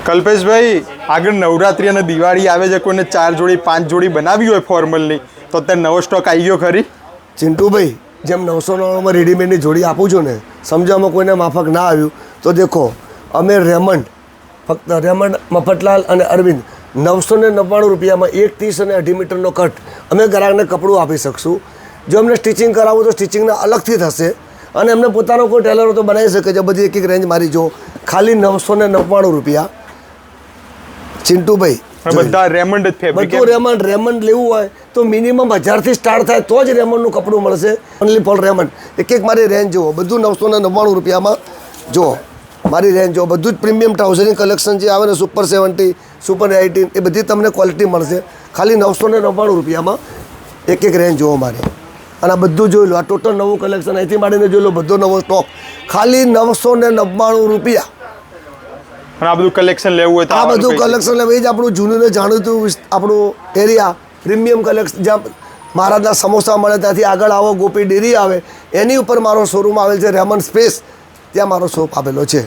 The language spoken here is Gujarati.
કલ્પેશભાઈ, આગળ નવરાત્રી અને દિવાળી આવે છે, કોઈને 4 જોડી 5 જોડી બનાવી હોય ફોર્મલની, તો અત્યારે નવો સ્ટોક આવી ગયો ખરી? ચિંટુભાઈ, જેમ 999માં રેડીમેડની જોડી આપું છું ને, સમજાવવામાં કોઈને માફક ના આવ્યું તો દેખો, અમે રેમંડ, ફક્ત રેમંડ, મફતલાલ અને અરવિંદ 999 રૂપિયામાં 1 30 અને 2.5 મીટરનો કટ અમે ગ્રાહકને કપડું આપી શકશું. જો અમને સ્ટિચિંગ કરાવવું તો સ્ટિચિંગના અલગથી થશે અને અમને પોતાનો કોઈ ટેલરો તો બનાવી શકે છે. બધી એક રેન્જ મારી જો ખાલી 999 રૂપિયા. ચિંટુભાઈ, બધા રેમંડ જ ફેબ્રિક, બધું રેમંડ લેવું હોય તો મિનિમમ 1000 થી સ્ટાર્ટ થાય તો જ રેમંડનું કપડું મળશે. Only for Raymond. એક મારી રેન્જ જુઓ, બધું 999 રૂપિયામાં જુઓ. મારી રેન્જ જુઓ, બધું જ પ્રીમિયમ ટ્રાઉઝરિંગ કલેક્શન જે આવે ને, સુપર 70, સુપર 18, એ બધી તમને ક્વોલિટી મળશે ખાલી 999 રૂપિયામાં. એક રેન્જ જુઓ મારી. અને આ બધું જોઈ લો, આ ટોટલ નવું કલેક્શન અહીંથી માંડીને જોઈ લો, બધો નવો સ્ટોક ખાલી 999 રૂપિયા. આ બધું કલેક્શન લેવું હોય તો આ બધું કલેક્શન લેવું, એ જ આપણું જૂનું ને જાણીતું આપણું એરિયા પ્રીમિયમ કલેક્શન, જ્યાં મહારાજના સમોસા મળે ત્યાંથી આગળ આવો, ગોપી ડેરી આવે, એની ઉપર મારો શોરૂમ આવેલ છે, રેમંડ સ્પેસ, ત્યાં મારો શોપ આવેલો છે.